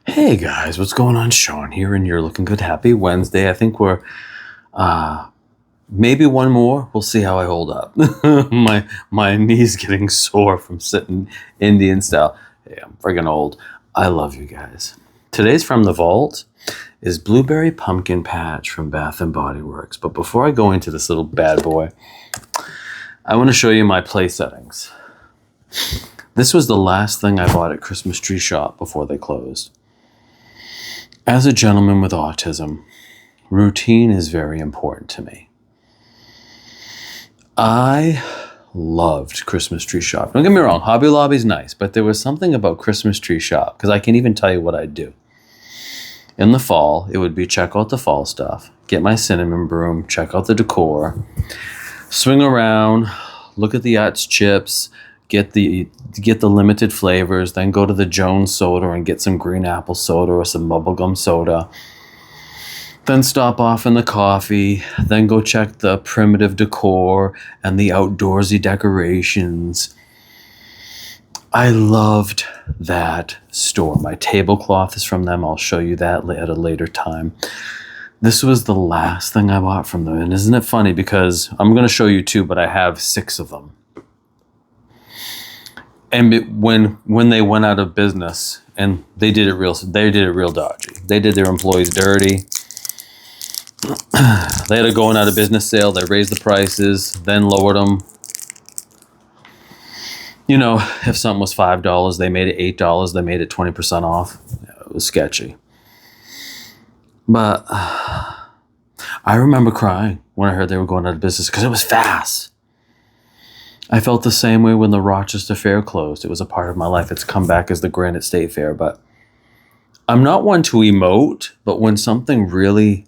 Hey guys, what's going on? Shawn here, and you're looking good. Happy Wednesday. I think we're maybe one more. We'll see how I hold up. my knee's getting sore from sitting Indian style. Hey, I'm friggin' old. I love you guys. Today's from the vault is Blueberry Pumpkin Patch from Bath and Body Works. But before I go into this little bad boy, I want to show you my play settings. This was the last thing I bought at Christmas Tree Shop before they closed. As a gentleman with autism, routine is very important to me. I loved Christmas Tree Shop. Don't get me wrong, Hobby Lobby's nice, but there was something about Christmas Tree Shop, because I can even tell you what I'd do. In the fall, it would be check out the fall stuff, get my cinnamon broom, check out the decor, swing around, look at the Utz chips, get the limited flavors, then go to the Jones soda and get some green apple soda or some bubblegum soda. Then stop off in the coffee, then go check the primitive decor and the outdoorsy decorations. I loved that store. My tablecloth is from them. I'll show you that at a later time. This was the last thing I bought from them. And isn't it funny, because I'm going to show you two, but I have 6 of them. And when they went out of business, and they did it real dodgy. They did their employees dirty. They had a going out of business sale. They raised the prices, then lowered them. You know, if something was $5, they made it $8. They made it 20% off. It was sketchy. But I remember crying when I heard they were going out of business because it was fast. I felt the same way when the Rochester Fair closed. It was a part of my life. It's come back as the Granite State Fair. But I'm not one to emote, but when something really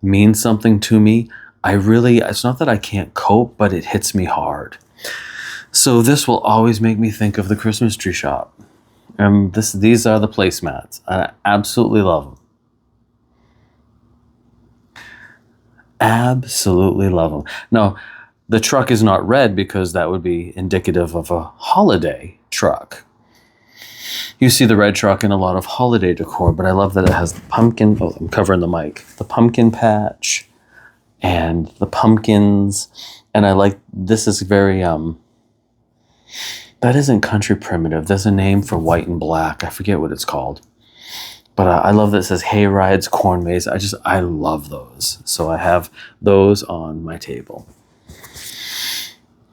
means something to me, it's not that I can't cope, but it hits me hard. So this will always make me think of the Christmas Tree Shop. And these are the placemats. I absolutely love them. Absolutely love them. Now, the truck is not red because that would be indicative of a holiday truck. You see the red truck in a lot of holiday decor, but I love that it has the pumpkin. Oh, I'm covering the mic. The pumpkin patch and the pumpkins. And I like, this is very, that isn't country primitive. There's a name for white and black. I forget what it's called. But I love that it says hay rides, corn maze. I love those. So I have those on my table.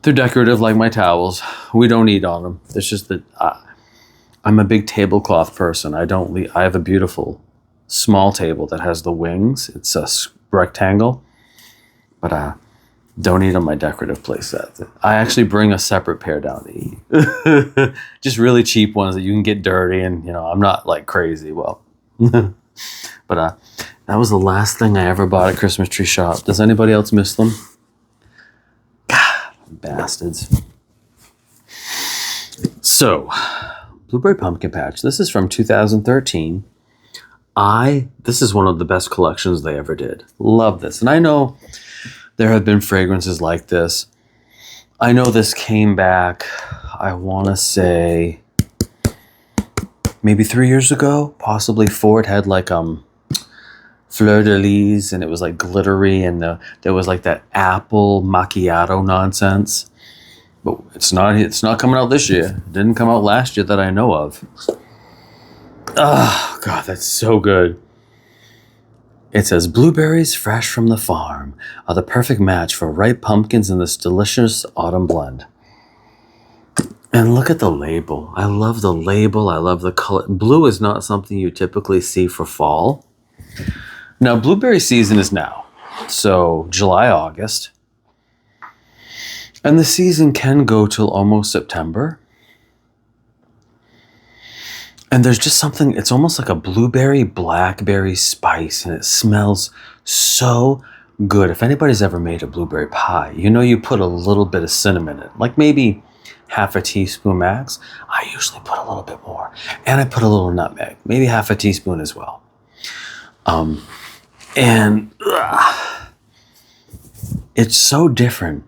They're decorative like my towels. We don't eat on them. It's just that I'm a big tablecloth person. I have a beautiful small table that has the wings. It's a rectangle, but don't eat on my decorative playset. I actually bring a separate pair down to eat. Just really cheap ones that you can get dirty, and I'm not like crazy. Well, but that was the last thing I ever bought at Christmas Tree Shop. Does anybody else miss them? Bastards. So, Blueberry Pumpkin Patch. This is from 2013. This is one of the best collections they ever did. Love this. And I know there have been fragrances like this. I know this came back, I want to say, maybe 3 years ago, possibly 4. It had like fleur de lis, and it was like glittery, and there was like that apple macchiato nonsense. But it's not coming out this year. It didn't come out last year that I know of. Oh God, that's so good. It says blueberries fresh from the farm are the perfect match for ripe pumpkins in this delicious autumn blend. And look at the label. I love the label. I love the color. Blue is not something you typically see for fall. Now, blueberry season is now, so July, August, and the season can go till almost September. And there's just something, it's almost like a blueberry, blackberry spice, and it smells so good. If anybody's ever made a blueberry pie, you put a little bit of cinnamon in it, like maybe half a teaspoon max. I usually put a little bit more, and I put a little nutmeg, maybe half a teaspoon as well. It's so different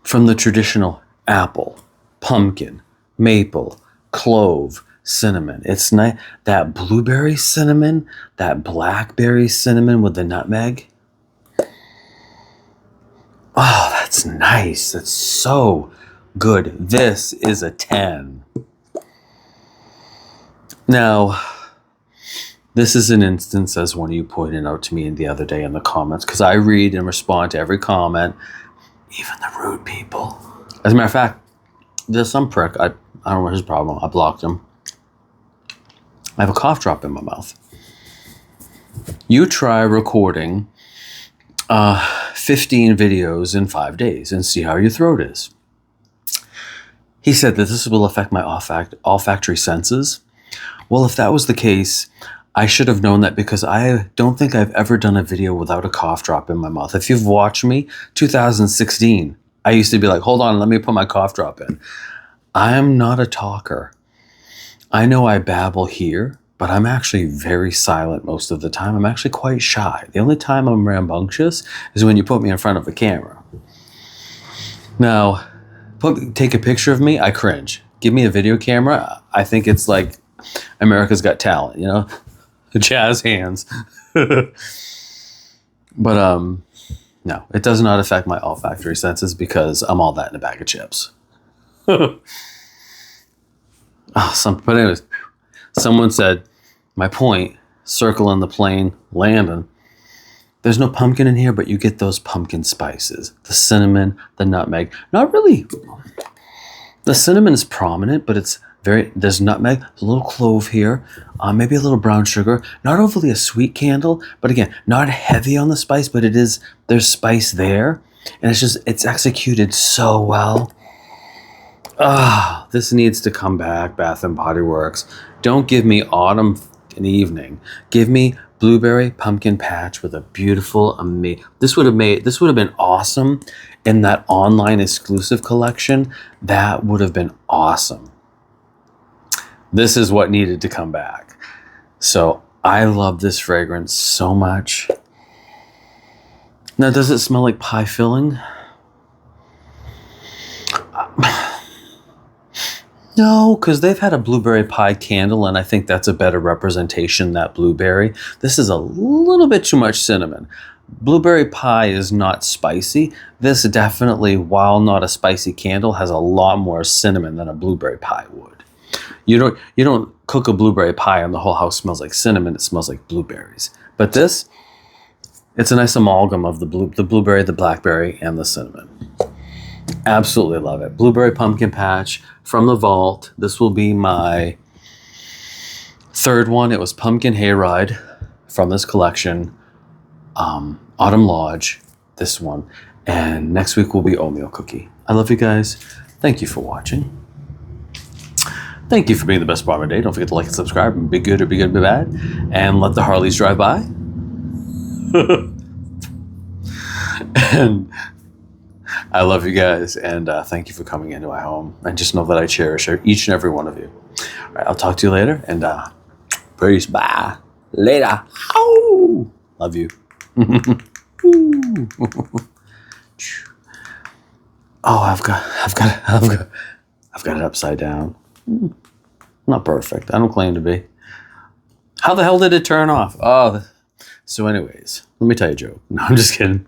from the traditional apple, pumpkin, maple, clove, cinnamon. It's nice. That blueberry cinnamon, that blackberry cinnamon with the nutmeg. Oh, that's nice. That's so good. This is a 10. Now, this is an instance, as one of you pointed out to me the other day in the comments, because I read and respond to every comment, even the rude people. As a matter of fact, there's some prick, I don't know what his problem, I blocked him. I have a cough drop in my mouth. You try recording 15 videos in 5 days and see how your throat is. He said that this will affect my olfactory senses. Well, if that was the case, I should have known that, because I don't think I've ever done a video without a cough drop in my mouth. If you've watched me, 2016, I used to be like, hold on, let me put my cough drop in. I'm not a talker. I know I babble here, but I'm actually very silent most of the time. I'm actually quite shy. The only time I'm rambunctious is when you put me in front of a camera. Now, take a picture of me, I cringe. Give me a video camera, I think it's like America's Got Talent, you know? Jazz hands. But no, it does not affect my olfactory senses, because I'm all that in a bag of chips. But anyways, someone said, my point, circle in the plane, landing. There's no pumpkin in here, but you get those pumpkin spices. The cinnamon, the nutmeg. Not really. The cinnamon is prominent, but it's there's nutmeg, there's a little clove here, maybe a little brown sugar. Not overly a sweet candle, but again, not heavy on the spice, but there's spice there. And it's executed so well. This needs to come back, Bath and Body Works. Don't give me autumn and evening. Give me blueberry pumpkin patch with a beautiful, amazing. This would have been awesome in that online exclusive collection. That would have been awesome. This is what needed to come back. So I love this fragrance so much. Now, does it smell like pie filling? No, because they've had a blueberry pie candle, and I think that's a better representation, that blueberry. This is a little bit too much cinnamon. Blueberry pie is not spicy. This definitely, while not a spicy candle, has a lot more cinnamon than a blueberry pie would. You don't cook a blueberry pie and the whole house smells like cinnamon. It smells like blueberries. But this, it's a nice amalgam of the blueberry, the blackberry, and the cinnamon. Absolutely love it. Blueberry pumpkin patch from the vault. This will be my third one. It was Pumpkin Hayride from this collection. Autumn Lodge, this one. And next week will be Oatmeal Cookie. I love you guys. Thank you for watching. Thank you for being the best part of my day. Don't forget to like and subscribe, and be good or be bad. And let the Harleys drive by. And I love you guys, and thank you for coming into my home. And just know that I cherish each and every one of you. All right, I'll talk to you later, and peace. Bye. Later. Ow! Love you. Oh, I've got it upside down. Not perfect. I don't claim to be. How the hell did it turn off? Oh, so anyways, let me tell you a joke. No, I'm just kidding.